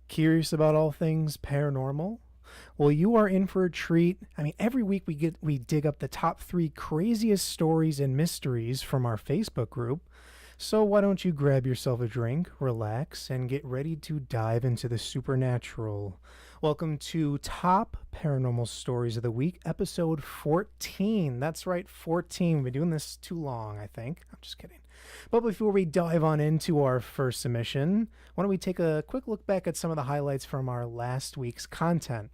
Curious about all things paranormal? Well, you are in for a treat. I mean, every week we dig up the top 3 craziest stories and mysteries from our Facebook group. So why don't you grab yourself a drink, relax, and get ready to dive into the supernatural. Welcome to Top Paranormal Stories of the Week, episode 14. That's right, 14. We've been doing this too long, I think. I'm just kidding. But before we dive on into our first submission, why don't we take a quick look back at some of the highlights from our last week's content.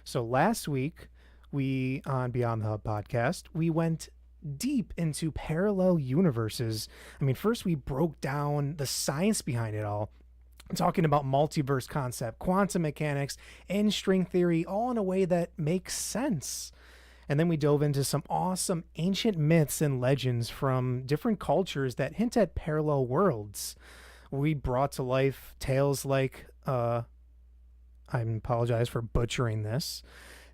So last week, on Beyond the Hub podcast, we went deep into parallel universes. I mean, first we broke down the science behind it all, talking about multiverse concept, quantum mechanics, and string theory, all in a way that makes sense. And then we dove into some awesome ancient myths and legends from different cultures that hint at parallel worlds. We brought to life tales like, I apologize for butchering this,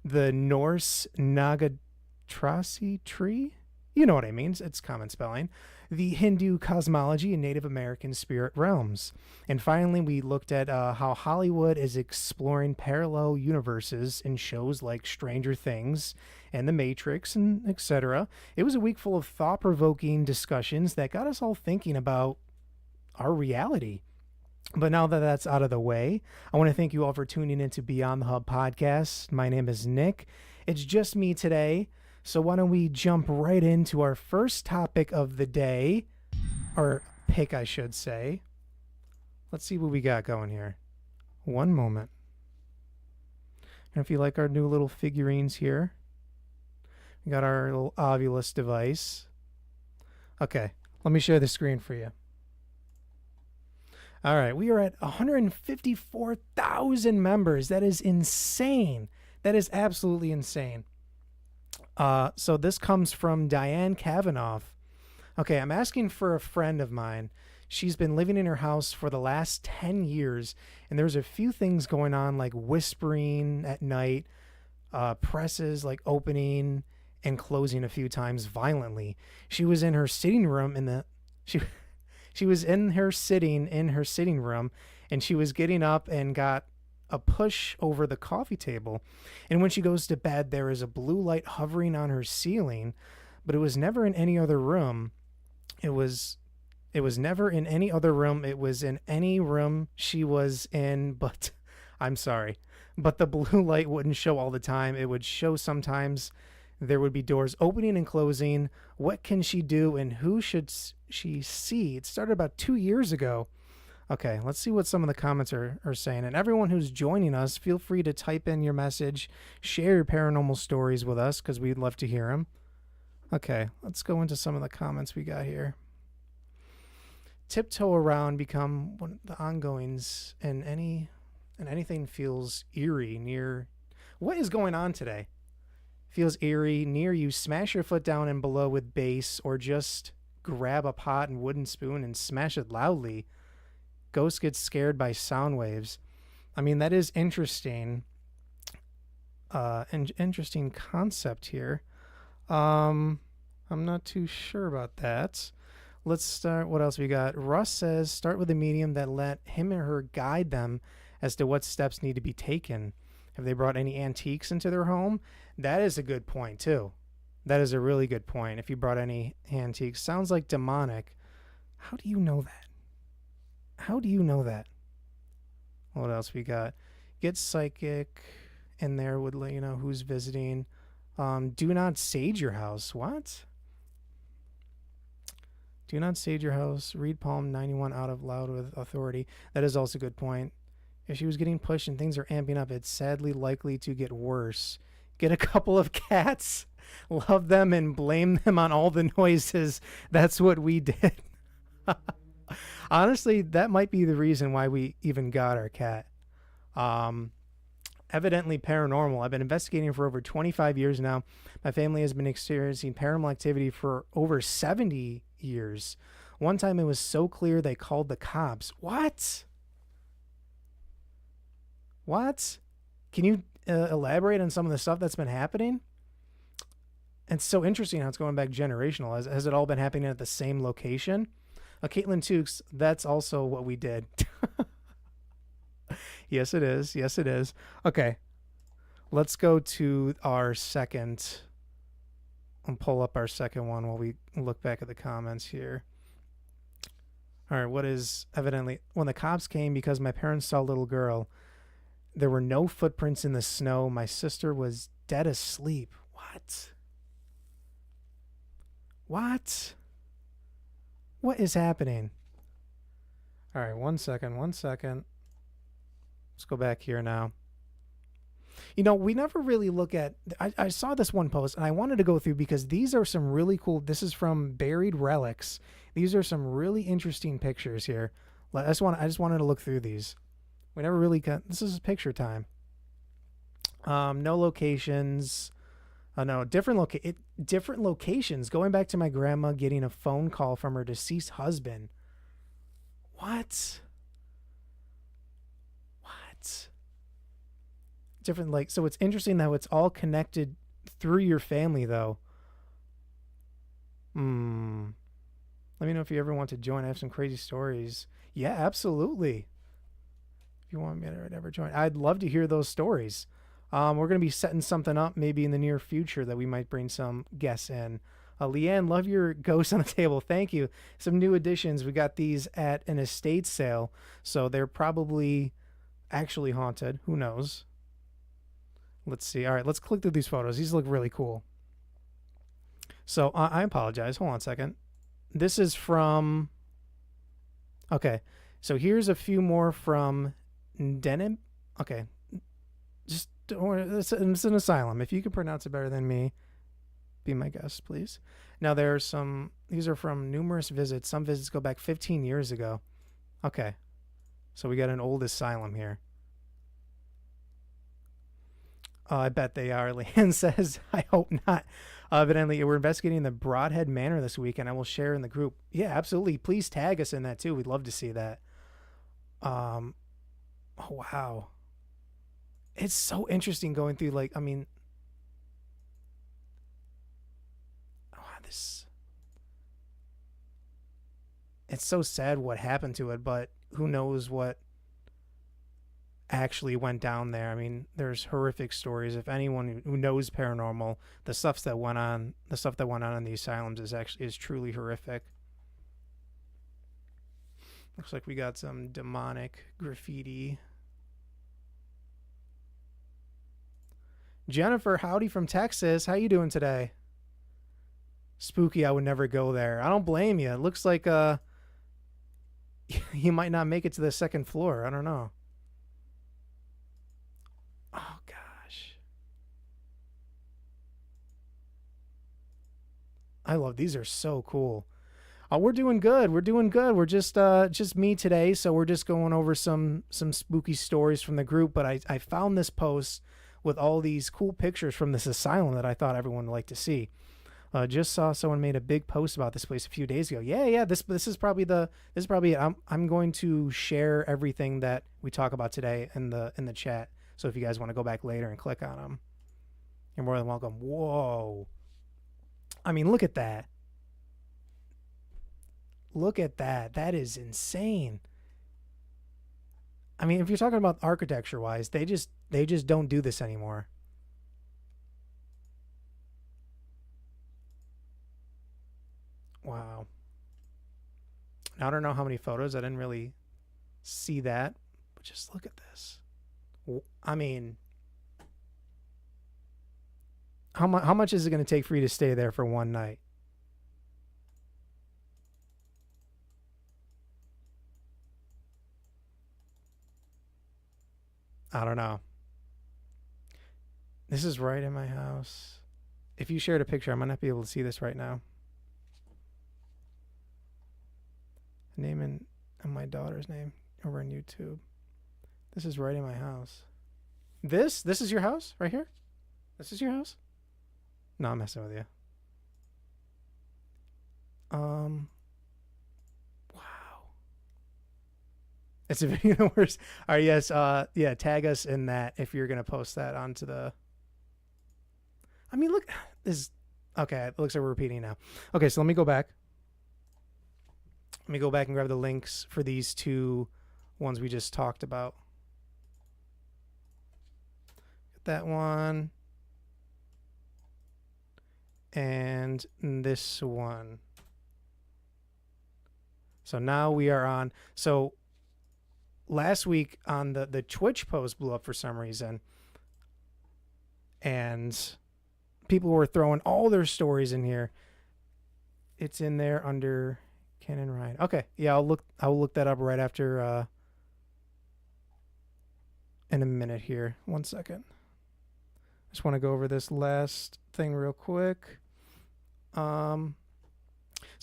the Norse Nagatrasi tree. You know what I mean. It's common spelling. The Hindu cosmology and Native American spirit realms. And finally, we looked at how Hollywood is exploring parallel universes in shows like Stranger Things and The Matrix, and etc. It was a week full of thought-provoking discussions that got us all thinking about our reality. But now that that's out of the way, I want to thank you all for tuning into Beyond the Hub podcast. My name is Nick. It's just me today. So why don't we jump right into our first topic of the day, or pick, I should say. Let's see what we got going here. One moment. And if you like our new little figurines here, we got our little Ovilus device. Okay, let me share the screen for you. All right, we are at 154,000 members. That is insane. That is absolutely insane. So this comes from Diane Kavanaugh. Okay, I'm asking for a friend of mine. She's been living in her house for the last 10 years, and there's a few things going on, like whispering at night, presses like opening and closing a few times violently. She was in her sitting room she was in her sitting room, and she was getting up and got a push over the coffee table, and when she goes to bed, there is a blue light hovering on her ceiling, but it was never in any other room. It was never in any other room. It was in any room she was in, but I'm sorry, but the blue light wouldn't show all the time. It would show sometimes. There would be doors opening and closing. What can she do, and who should she see? It started about 2 years ago. Okay, let's see what some of the comments are saying. And everyone who's joining us, feel free to type in your message, share your paranormal stories with us, because we'd love to hear them. Okay, let's go into some of the comments we got here. Tiptoe around become one of the ongoings, and anything feels eerie near. What is going on today? Feels eerie near you. Smash your foot down and below with bass, or just grab a pot and wooden spoon and smash it loudly. Ghost gets scared by sound waves. I mean, that is interesting. An interesting concept here. I'm not too sure about that. Let's start. What else we got? Russ says, start with a medium that let him or her guide them as to what steps need to be taken. Have they brought any antiques into their home? That is a good point, too. That is a really good point. If you brought any antiques. Sounds like demonic. How do you know that? How do you know that? What else we got? Get psychic in there would let you know who's visiting. Do not sage your house. What? Do not sage your house. Read Psalm 91 out of loud with authority. That is also a good point. If she was getting pushed and things are amping up, it's sadly likely to get worse. Get a couple of cats, love them, and blame them on all the noises. That's what we did. Honestly, that might be the reason why we even got our cat. Evidently paranormal. I've been investigating for over 25 years now. My family has been experiencing paranormal activity for over 70 years. One time it was so clear they called the cops. What? What? Can you elaborate on some of the stuff that's been happening? It's so interesting how it's going back generational. Has it all been happening at the same location? Caitlin Tukes, that's also what we did. Yes, it is. Yes, it is. Okay, let's go to our second and pull up our second one while we look back at the comments here. All right, what is evidently when the cops came because my parents saw a little girl, there were no footprints in the snow. My sister was dead asleep. What? What? What is happening? All right, 1 second, 1 second. Let's go back here now. You know, we never really look at. I saw this one post and I wanted to go through because these are some really cool. This is from Buried Relics. These are some really interesting pictures here. I just wanted to look through these. We never really got. This is picture time. No locations. No, different locations. Going back to my grandma getting a phone call from her deceased husband. What? What? Different, like, so it's interesting how it's all connected through your family though. Let me know if you ever want to join. I have some crazy stories. Yeah, absolutely. If you want me to ever join, I'd love to hear those stories. We're going to be setting something up maybe in the near future that we might bring some guests in. Leanne, love your ghosts on the table. Thank you. Some new additions. We got these at an estate sale, so they're probably actually haunted. Who knows? Let's see. All right, let's click through these photos. These look really cool. So I apologize. Hold on a second. This is from... Okay, so here's a few more from Denham. Okay, just don't worry. It's an asylum. If you can pronounce it better than me, be my guest, please. Now there are some... These are from numerous visits. Some visits go back 15 years ago. Okay, so we got an old asylum here. I bet they are. Leanne says, I hope not. Evidently, we're investigating the Broadhead Manor this week, and I will share in the group. Yeah, absolutely. Please tag us in that, too. We'd love to see that. Oh, wow. It's so interesting going through, like, I mean... Oh, this... It's so sad what happened to it, but who knows what actually went down there. I mean, there's horrific stories. If anyone who knows paranormal, the stuff that went on in the asylums is truly horrific. Looks like we got some demonic graffiti. Jennifer, howdy from Texas. How you doing today? Spooky, I would never go there. I don't blame you. It looks like you might not make it to the second floor. I don't know. Oh, gosh. I love these. Are so cool. We're doing good. We're doing good. We're just me today, so we're just going over some spooky stories from the group. But I found this post with all these cool pictures from this asylum that I thought everyone would like to see. Just saw someone made a big post about this place a few days ago. Yeah. This is probably it. I'm going to share everything that we talk about today in the chat. So if you guys want to go back later and click on them, you're more than welcome. Whoa. I mean, look at that. Look at that. That is insane. I mean, if you're talking about architecture wise, they just don't do this anymore. Wow. I don't know how many photos. I didn't really see that, but just look at this. I mean, how much is it going to take for you to stay there for one night? I don't know. This is right in my house. If you shared a picture, I might not be able to see this right now. Name and my daughter's name over on YouTube. This is right in my house. This is your house right here? This is your house? No, I'm messing with you. Wow. It's a video worse. All right, yes. Yeah, tag us in that if you're gonna post that onto the. I mean, look, this. Okay, it looks like we're repeating now. Okay, so let me go back. Let me go back and grab the links for these two ones we just talked about. Get that one. And this one. So now we are on. So last week on the Twitch post blew up for some reason. And people were throwing all their stories in here. It's in there under Ken and Ryan. Okay, yeah, I'll look that up right after in a minute here. 1 second. Just want to go over this last thing real quick. So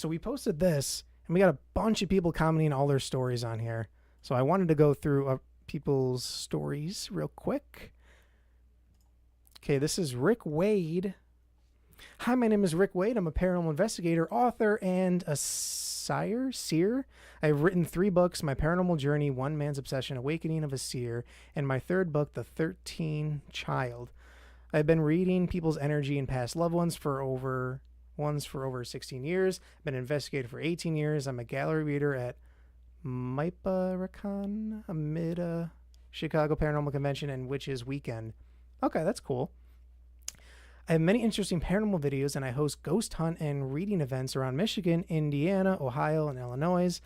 we posted this, and we got a bunch of people commenting all their stories on here. So I wanted to go through people's stories real quick. Okay, this is Rick Wade. Hi, my name is Rick Wade. I'm a paranormal investigator, author, and a seer. I've written 3 books: My Paranormal Journey, One Man's Obsession, Awakening of a Seer, and my 3rd book, The 13 Child. I've been reading people's energy and past loved ones for over 16 years. I've been an investigator for 18 years. I'm a gallery reader at MIPARCon, amid Chicago Paranormal Convention and Witches Weekend. Okay, that's cool. I have many interesting paranormal videos, and I host ghost hunt and reading events around Michigan, Indiana, Ohio, and Illinois.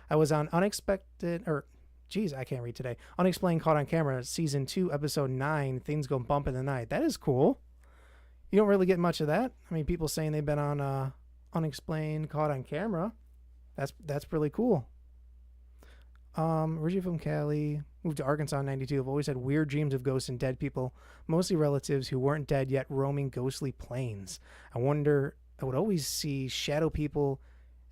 I was on Unexpected, I can't read today. Unexplained Caught on Camera, Season 2, Episode 9, Things Go Bump in the Night. That is cool. You don't really get much of that. I mean, people saying they've been on Unexplained Caught on Camera. That's really cool. Originally from Cali, moved to Arkansas in 92. I've always had weird dreams of ghosts and dead people, mostly relatives who weren't dead yet roaming ghostly plains. I would always see shadow people,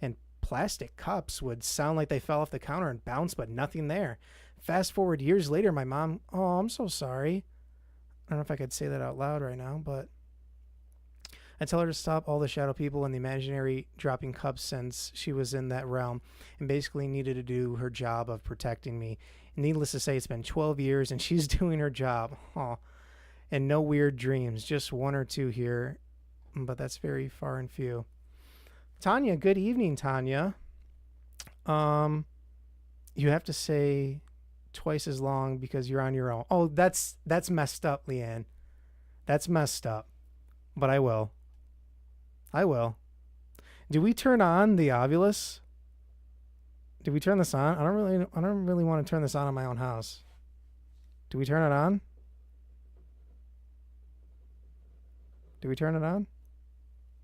and plastic cups would sound like they fell off the counter and bounced, but nothing there. Fast forward years later, my mom, oh, I'm so sorry. I don't know if I could say that out loud right now, but I tell her to stop all the shadow people and the imaginary dropping cups, since she was in that realm and basically needed to do her job of protecting me. Needless to say, it's been 12 years and she's doing her job. Aw. And no weird dreams, just 1 or 2 here, but that's very far and few. Tanya, good evening, Tanya. You have to say twice as long because you're on your own. Oh, that's messed up, Leanne. That's messed up, but I will. Do we turn on the Ovilus? Do we turn this on? I don't really want to turn this on in my own house. Do we turn it on? Do we turn it on?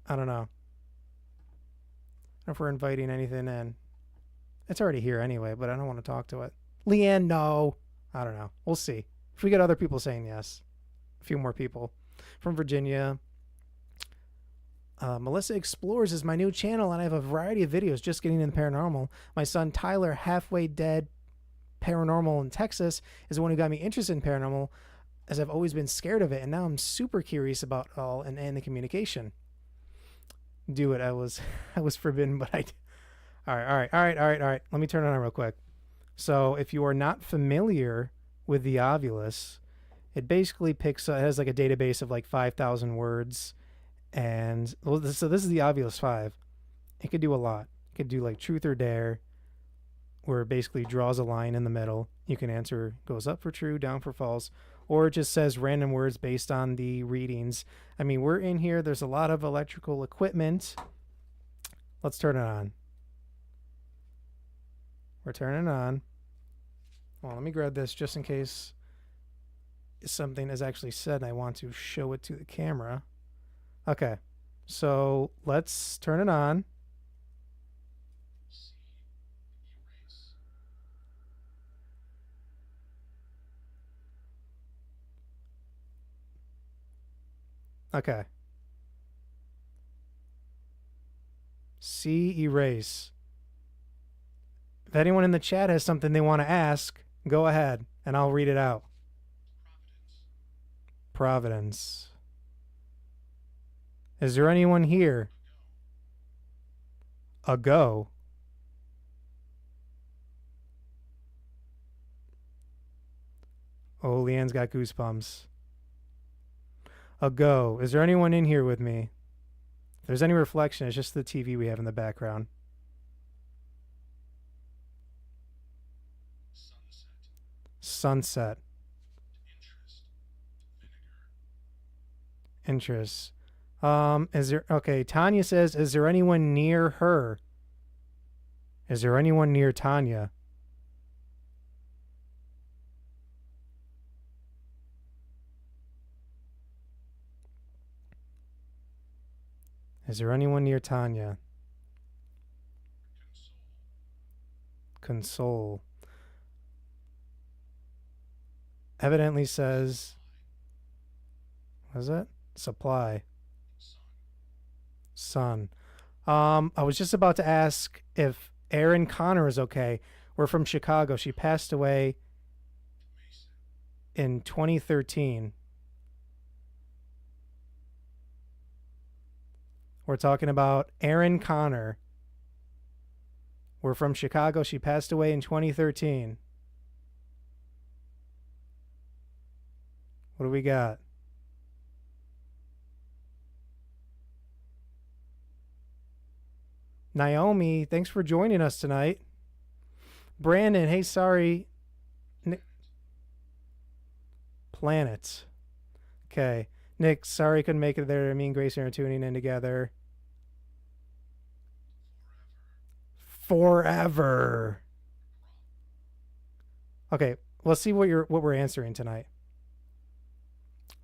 I don't know. I don't know if we're inviting anything in. It's already here anyway, but I don't want to talk to it. Leanne, no. I don't know. We'll see. If we get other people saying yes. A few more people. From Virginia. Melissa Explores is my new channel, and I have a variety of videos just getting into paranormal. My son Tyler, halfway dead paranormal in Texas, is the one who got me interested in paranormal, as I've always been scared of it, and now I'm super curious about all and the communication. Do it. I was forbidden, but I. All right. Let me turn it on real quick. So if you are not familiar with the Ovilus, it basically it has like a database of like 5,000 words. And so this is the Ovilus 5. It could do a lot. It could do like truth or dare, where it basically draws a line in the middle. You can answer, goes up for true, down for false, or it just says random words based on the readings. I mean, we're in here. There's a lot of electrical equipment. Let's turn it on. We're turning it on. Well, let me grab this just in case something is actually said and I want to show it to the camera. Okay, so let's turn it on. Okay. See erase. If anyone in the chat has something they want to ask, go ahead and I'll read it out. Providence. Is there anyone here? A go. Oh, Leanne's got goosebumps. A go. Is there anyone in here with me? there's any reflection, it's just the TV we have in the background. Sunset. Interest. Is there, okay, Tanya says, is there anyone near her? Is there anyone near Tanya? Is there anyone near Tanya? Console. Evidently says, what is that? Supply. Sun. I was just about to ask if Erin Connor is okay. We're from Chicago. She passed away in 2013. We're talking about Erin Connor. We're from Chicago. She passed away in 2013. What do we got? Naomi, thanks for joining us tonight. Brandon, hey, sorry. Planets. Okay. Nick, sorry couldn't make it there. Me and Grace are tuning in together. Forever. Okay, let's see what we're answering tonight.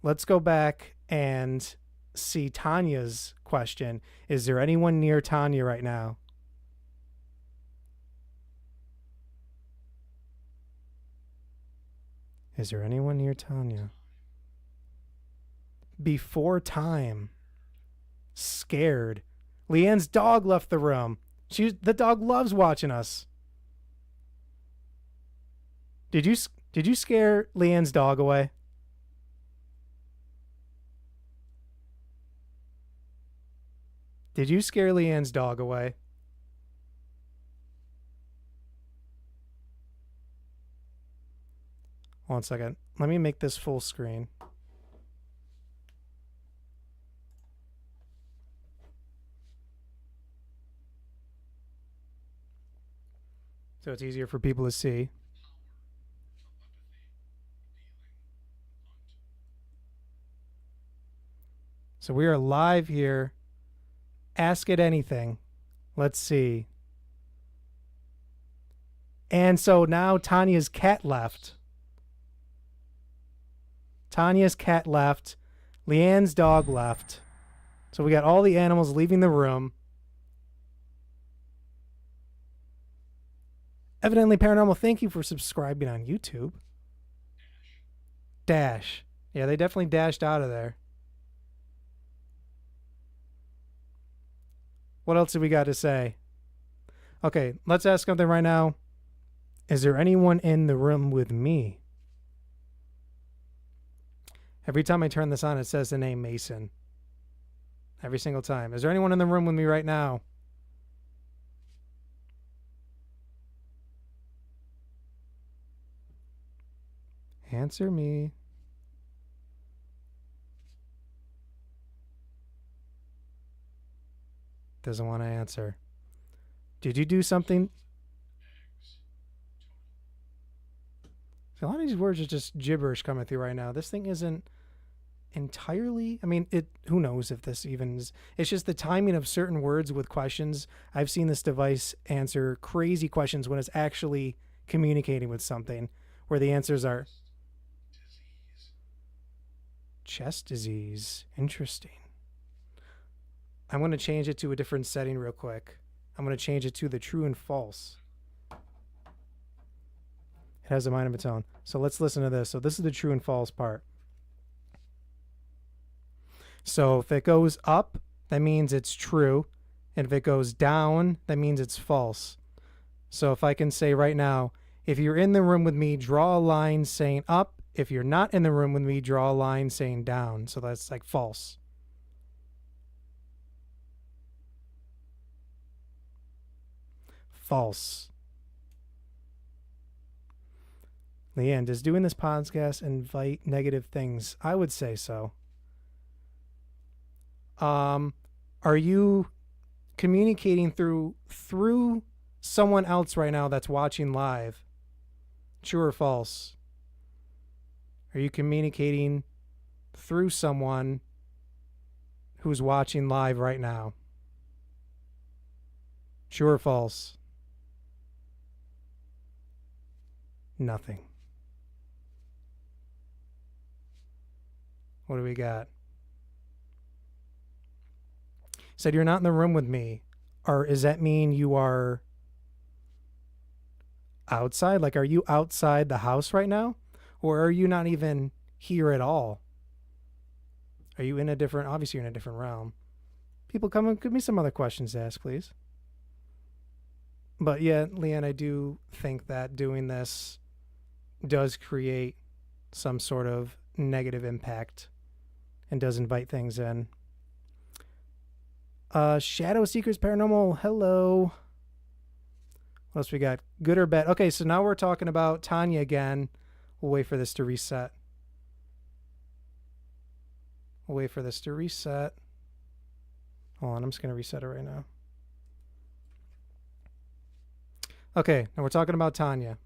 Let's go back and see Tanya's question. Is there anyone near Tanya right now? Is there anyone near Tanya? Before time. Scared. Leanne's dog left the room. The dog loves watching us. Did you scare Leanne's dog away? Did you scare Leanne's dog away? One second. Let me make this full screen. So it's easier for people to see. So we are live here. Ask it anything. Let's see. And so now Tanya's cat left. Tanya's cat left. Leanne's dog left. So we got all the animals leaving the room. Evidently Paranormal, thank you for subscribing on YouTube. Dash. Yeah, they definitely dashed out of there. What else do we got to say? Okay, let's ask something right now. Is there anyone in the room with me? Every time I turn this on, it says the name Mason. Every single time. Is there anyone in the room with me right now? Answer me. Doesn't want to answer. Did you do something? A lot of these words are just gibberish coming through right now. This thing isn't entirely, I mean, who knows if this even is, it's just the timing of certain words with questions. I've seen this device answer crazy questions when it's actually communicating with something, where the answers are chest disease. Interesting. I'm going to change it to a different setting real quick. I'm going to change it to the true and false. It has a mind of its own. So let's listen to this. So this is the true and false part. So if it goes up, that means it's true. And if it goes down, that means it's false. So if I can say right now, if you're in the room with me, draw a line saying up. If you're not in the room with me, draw a line saying down. So that's like false. False. Leanne, does doing this podcast invite negative things? I would say so. Are Are you communicating through someone else right now that's watching live? True or false? Are you communicating through someone who's watching live right now? True or false? Nothing. What do we got? Said you're not in the room with me. Or does that mean you are outside? Like, are you outside the house right now? Or are you not even here at all? Are you in a different, obviously you're in a different realm. People come and give me some other questions to ask, please. But yeah, Leanne, I do think that doing this does create some sort of negative impact and does invite things in. Shadow Seekers Paranormal, hello. What else we got? Good or bad? Okay, so now we're talking about Tanya again. We'll wait for this to reset. We'll wait for this to reset. Hold on, I'm just going to reset it right now. Okay, now we're talking about Tanya.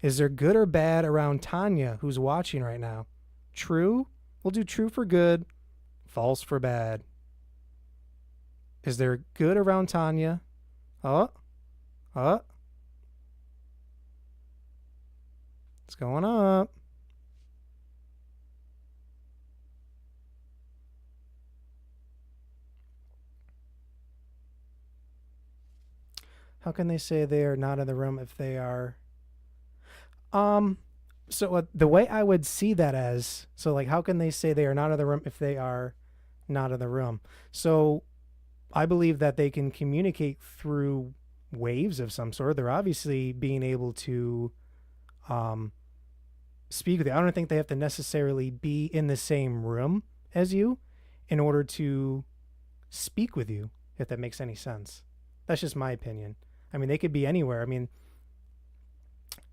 Is there good or bad around Tanya who's watching right now? True? We'll do true for good, false for bad. Is there good around Tanya? It's going up. How can they say they are not in the room if they are? So the way I would see that as, so like, how can they say they are not in the room if they are not in the room? So I believe that they can communicate through waves of some sort. They're obviously being able to speak with you. I don't think they have to necessarily be in the same room as you in order to speak with you, if that makes any sense. That's just my opinion. I mean, they could be anywhere. I mean,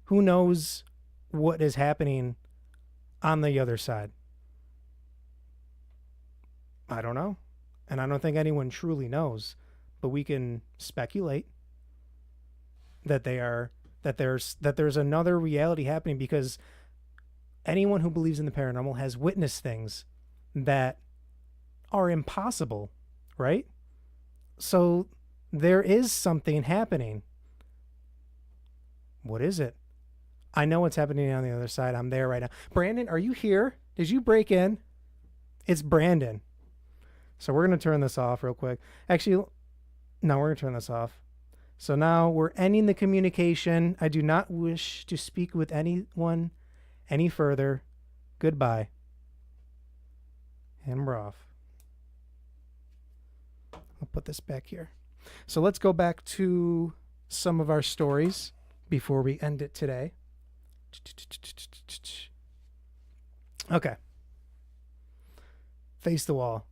who knows what is happening on the other side? I don't know. And I don't think anyone truly knows, but we can speculate that there's another reality happening, because anyone who believes in the paranormal has witnessed things that are impossible, right? So there is something happening. What is it? I know what's happening on the other side. I'm there right now. Brandon, are you here? Did you break in? It's Brandon. So we're going to turn this off real quick. Actually, no, we're going to turn this off. So now we're ending the communication. I do not wish to speak with anyone any further. Goodbye. And we're off. I'll put this back here. So let's go back to some of our stories before we end it today. Okay. Face the wall.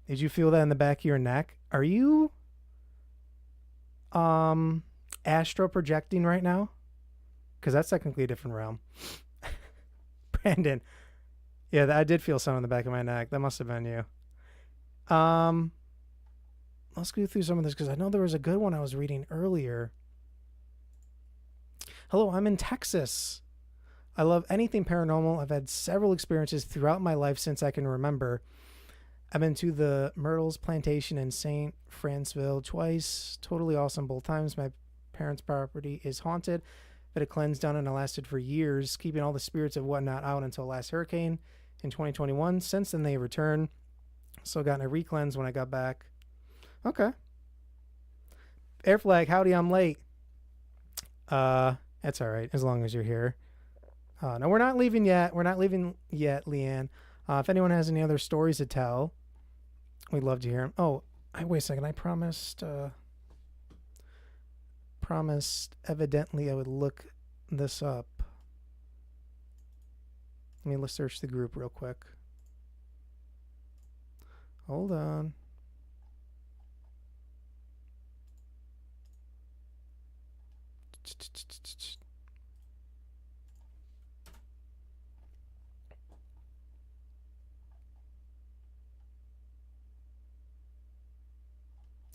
Did you feel that in the back of your neck? Are you astro projecting right now? Because that's technically a different realm. Brandon. Yeah, I did feel some in the back of my neck. That must have been you. Let's go through some of this, because I know there was a good one I was reading earlier. Hello, I'm in Texas. I love anything paranormal. I've had several experiences throughout my life since I can remember. I've been to the Myrtles Plantation in St. Franceville twice. Totally awesome both times. My parents' property is haunted, but it cleansed down and it lasted for years, keeping all the spirits of whatnot out until last hurricane in 2021. Since then, they returned. So I got a re-cleanse when I got back. Okay. Air flag, howdy, I'm late. That's all right, as long as you're here. No, we're not leaving yet. We're not leaving yet, Leanne. If anyone has any other stories to tell, we'd love to hear them. Oh, wait a second. I promised evidently I would look this up. Let's search the group real quick. Hold on.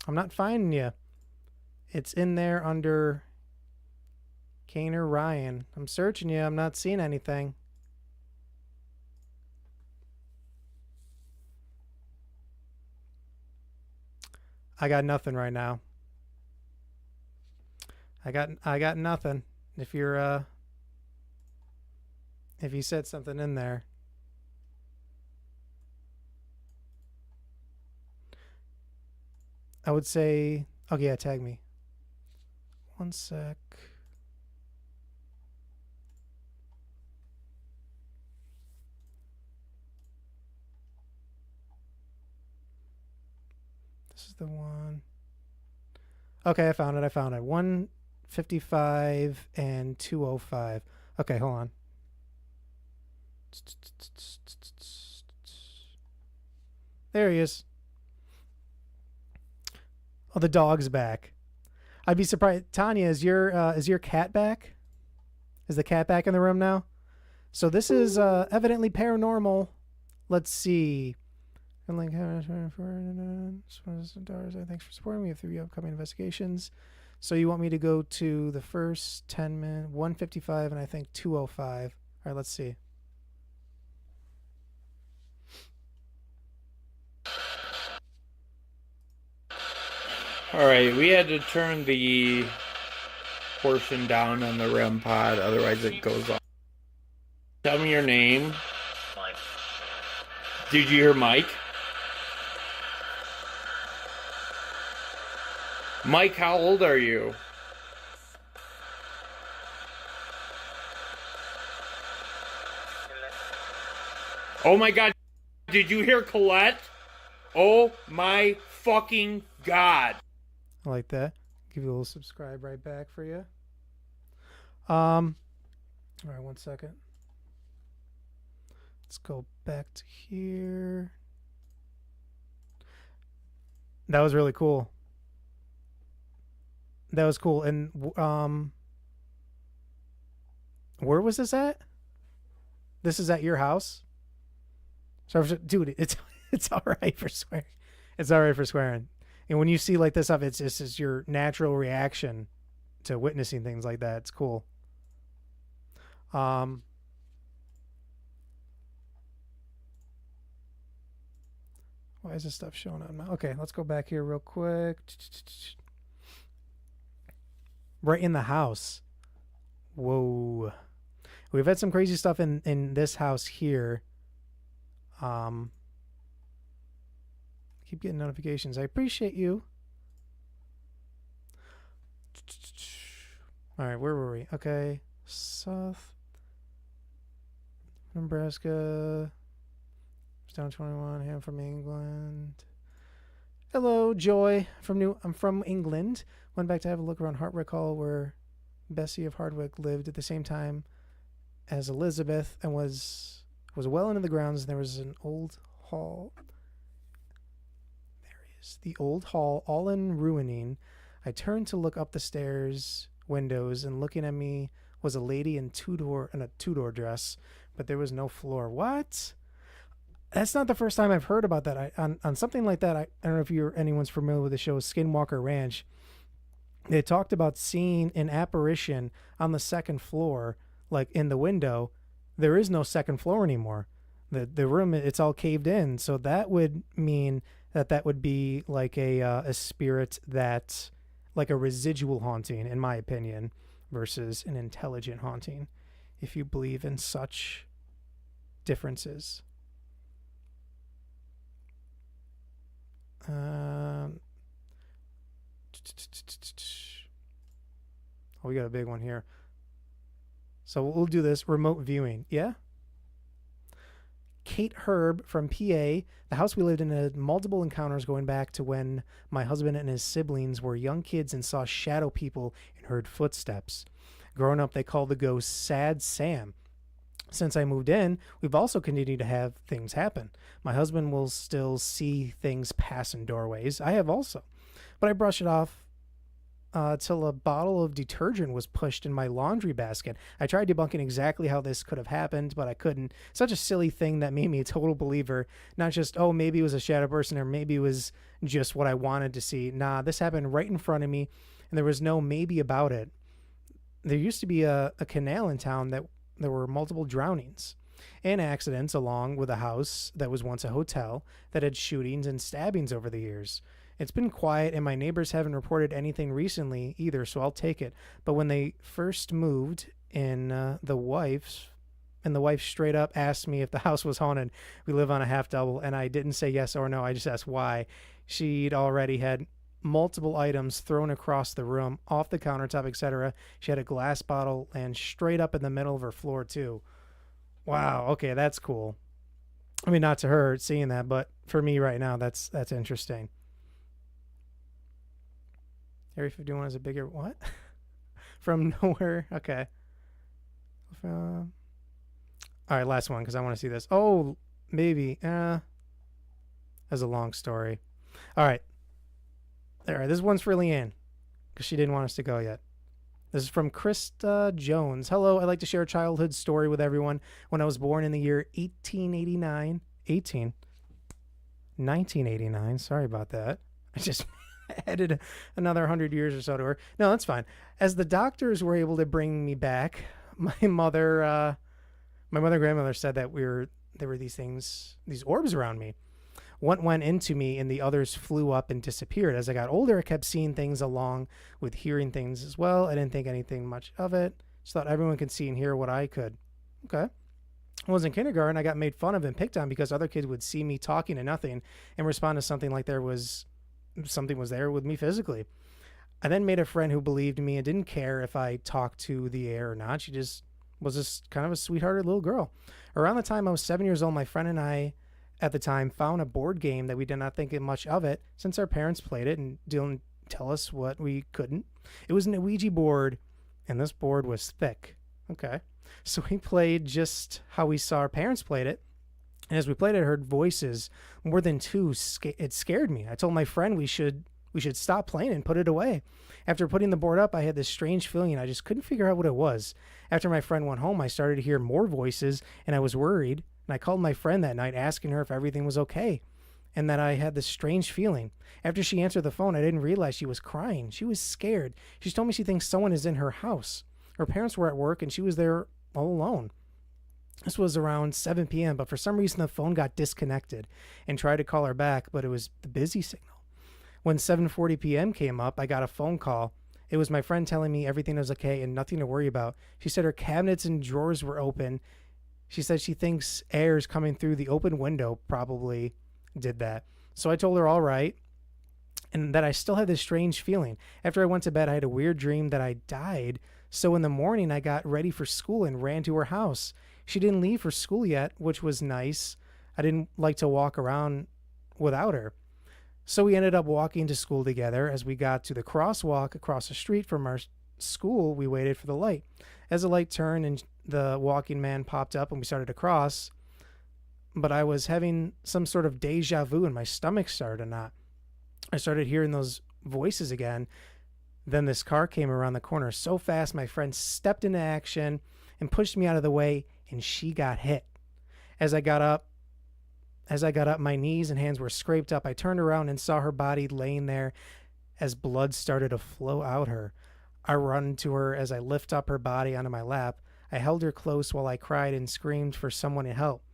I'm not finding you. It's in there under Kaner Ryan. I'm searching you. I'm not seeing anything. I got nothing right now. I got nothing. If you said something in there. I would say, okay, yeah, tag me. One sec. This is the one. Okay, I found it. 155 and 205. Okay, hold on. There he is. Oh, the dog's back. I'd be surprised. Tanya, is your cat back? Is the cat back in the room now? So this is evidently paranormal. Let's see. Thanks for supporting me through the upcoming investigations. So you want me to go to the first 10 minutes, 155 and I think 205. All right, let's see. All right, we had to turn the portion down on the REM pod, otherwise it goes off. Tell me your name. Mike. Did you hear Mike? Mike, how old are you? Oh my god, did you hear Colette? Oh my fucking god. I like that. Give you a little subscribe right back for you. All right, 1 second. Let's go back to here. That was really cool. That was cool. And where was this at? This is at your house? So, dude, it's all right for swearing. It's all right for swearing. And when you see like this stuff, it's just your natural reaction to witnessing things like that. It's cool. Why is this stuff showing up now? Okay, let's go back here real quick. Right in the house. Whoa. We've had some crazy stuff in this house here. Keep getting notifications. I appreciate you. All right, where were we? Okay, South Nebraska. Down 21. I'm from England. Hello, Joy. I'm from England. Went back to have a look around Hartwick Hall, where Bessie of Hardwick lived at the same time as Elizabeth, and was well into the grounds. And there was an old hall. The old hall, all in ruining. I turned to look up the stairs windows, and looking at me was a lady in a Tudor dress, but there was no floor. What? That's not the first time I've heard about that. On something like that, I don't know if anyone's familiar with the show Skinwalker Ranch. They talked about seeing an apparition on the second floor, like in the window. There is no second floor anymore. The room, it's all caved in. So that would mean that would be like a spirit that, like a residual haunting, in my opinion, versus an intelligent haunting, if you believe in such differences. Oh, we got a big one here. So we'll do this remote viewing. Yeah? Kate Herb from PA. The house we lived in had multiple encounters going back to when my husband and his siblings were young kids and saw shadow people and heard footsteps. Growing up, they called the ghost Sad Sam. Since I moved in, we've also continued to have things happen. My husband will still see things pass in doorways. I have also. But I brush it off. till a bottle of detergent was pushed in my laundry basket. I tried debunking exactly how this could have happened, but I couldn't. Such a silly thing that made me a total believer. Not just, oh, maybe it was a shadow person or maybe it was just what I wanted to see. Nah, this happened right in front of me, and there was no maybe about it. There used to be a canal in town that there were multiple drownings and accidents along with a house that was once a hotel that had shootings and stabbings over the years. It's been quiet, and my neighbors haven't reported anything recently either, so I'll take it. But when they first moved in, the wife straight up asked me if the house was haunted. We live on a half double, and I didn't say yes or no. I just asked why. She'd already had multiple items thrown across the room, off the countertop, etc. She had a glass bottle land straight up in the middle of her floor, too. Wow, okay, that's cool. I mean, not to her seeing that, but for me right now, that's interesting. Area 51 is a bigger what? From nowhere. Okay. All right, last one because I want to see this. Oh, maybe. That's a long story. All right. All right, this one's for Leanne because she didn't want us to go yet. This is from Krista Jones. Hello, I'd like to share a childhood story with everyone. When I was born in the year 1989. Sorry about that. I just added another 100 years or so to her. No, that's fine. As the doctors were able to bring me back, my mother and grandmother said that there were these orbs around me. One went into me and the others flew up and disappeared. As I got older, I kept seeing things along with hearing things as well. I didn't think anything much of it. Just thought everyone could see and hear what I could. Okay. I was in kindergarten. I got made fun of and picked on because other kids would see me talking to nothing and respond to something like something was there with me physically. I then made a friend who believed me and didn't care if I talked to the air or not. She just was just kind of a sweethearted little girl. Around the time I was 7 years old, my friend and I at the time found a board game that we did not think much of it since our parents played it and didn't tell us what we couldn't. It was an Ouija board, and this board was thick. Okay. So we played just how we saw our parents played it. And as we played it, I heard voices, more than two. It scared me. I told my friend we should stop playing and put it away. After putting the board up, I had this strange feeling and I just couldn't figure out what it was. After my friend went home, I started to hear more voices and I was worried. And I called my friend that night asking her if everything was okay and that I had this strange feeling. After she answered the phone, I didn't realize she was crying. She was scared. She told me she thinks someone is in her house. Her parents were at work and she was there all alone. This was around 7 p.m., but for some reason the phone got disconnected and tried to call her back, but it was the busy signal. When 7:40 p.m. came up, I got a phone call. It was my friend telling me everything was okay and nothing to worry about. She said her cabinets and drawers were open. She said she thinks air's coming through the open window probably did that. So I told her all right, and that I still had this strange feeling. After I went to bed, I had a weird dream that I died. So in the morning, I got ready for school and ran to her house. She didn't leave for school yet, which was nice. I didn't like to walk around without her. So we ended up walking to school together. As we got to the crosswalk across the street from our school, we waited for the light. As the light turned and the walking man popped up and we started to cross, but I was having some sort of deja vu and my stomach started to knot. I started hearing those voices again. Then this car came around the corner so fast, my friend stepped into action and pushed me out of the way, and she got hit. As I got up, my knees and hands were scraped up. I turned around and saw her body laying there as blood started to flow out her. I run to her as I lift up her body onto my lap. I held her close while I cried and screamed for someone to help.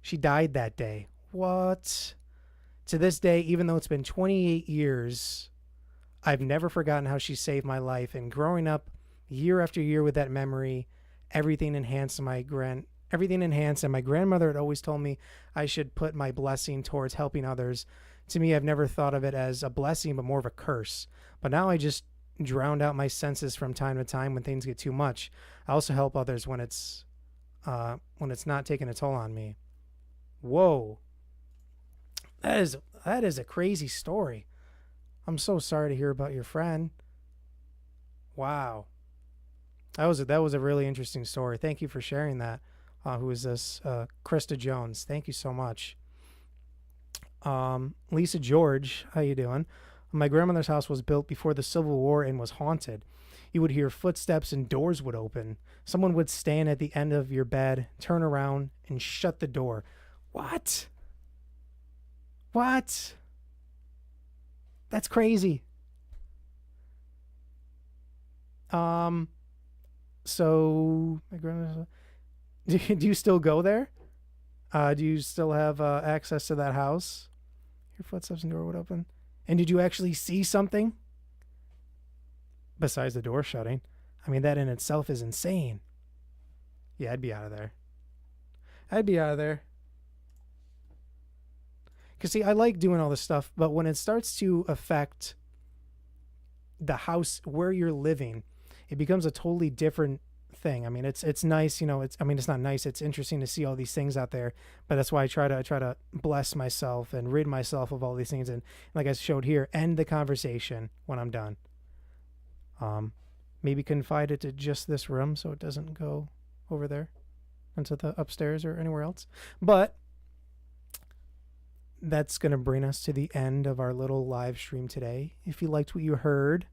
She died that day. What? To this day, even though it's been 28 years, I've never forgotten how she saved my life. And growing up year after year with that memory, everything enhanced, and my grandmother had always told me I should put my blessing towards helping others. To me, I've never thought of it as a blessing, but more of a curse. But now I just drowned out my senses from time to time when things get too much. I also help others when it's not taking a toll on me. Whoa. That is a crazy story. I'm so sorry to hear about your friend. Wow. That was a really interesting story. Thank you for sharing that. Who is this? Krista Jones. Thank you so much. Lisa George, how you doing? My grandmother's house was built before the Civil War and was haunted. You would hear footsteps and doors would open. Someone would stand at the end of your bed, turn around, and shut the door. What? What? That's crazy. So my grandmother's. Do you still go there? Do you still have access to that house? Your footsteps and door would open. And did you actually see something? Besides the door shutting. I mean, that in itself is insane. Yeah, I'd be out of there. I'd be out of there. Because, see, I like doing all this stuff, but when it starts to affect the house where you're living, it becomes a totally different thing. I mean, it's nice, it's not nice. It's interesting to see all these things out there, but that's why I try to bless myself and rid myself of all these things. And like I showed here, end the conversation when I'm done. Maybe confide it to just this room so it doesn't go over there into the upstairs or anywhere else. But that's going to bring us to the end of our little live stream today. If you liked what you heard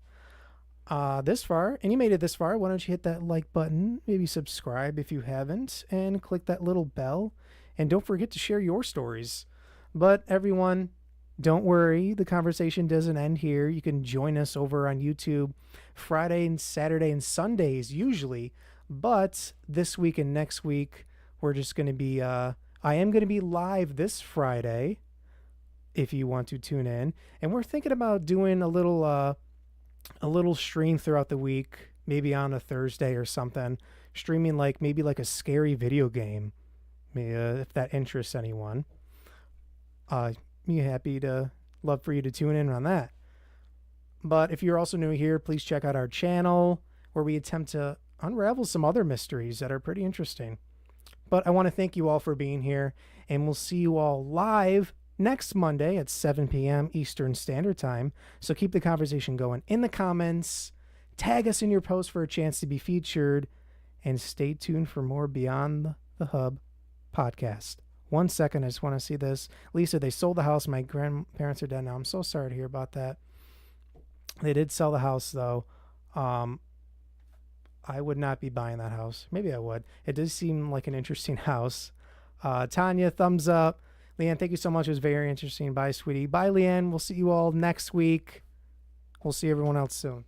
this far, and you made it this far, why don't you hit that like button, maybe subscribe if you haven't, and click that little bell. And don't forget to share your stories. But everyone, don't worry, the conversation doesn't end here. You can join us over on YouTube Friday and Saturday and Sundays usually. But this week and next week, we're just going to be, I am going to be live this Friday if you want to tune in. And we're thinking about doing a little stream throughout the week, maybe on a Thursday or something, streaming maybe a scary video game, if that interests anyone. Love for you to tune in on that. But if you're also new here, please check out our channel where we attempt to unravel some other mysteries that are pretty interesting. But I want to thank you all for being here, and we'll see you all live next Monday at 7 p.m. Eastern Standard Time. So keep the conversation going in the comments. Tag us in your post for a chance to be featured. And stay tuned for more Beyond the Hub podcast. 1 second, I just want to see this. Lisa, they sold the house. My grandparents are dead now. I'm so sorry to hear about that. They did sell the house, though. I would not be buying that house. Maybe I would. It does seem like an interesting house. Tanya, thumbs up. Leanne, thank you so much. It was very interesting. Bye, sweetie. Bye, Leanne. We'll see you all next week. We'll see everyone else soon.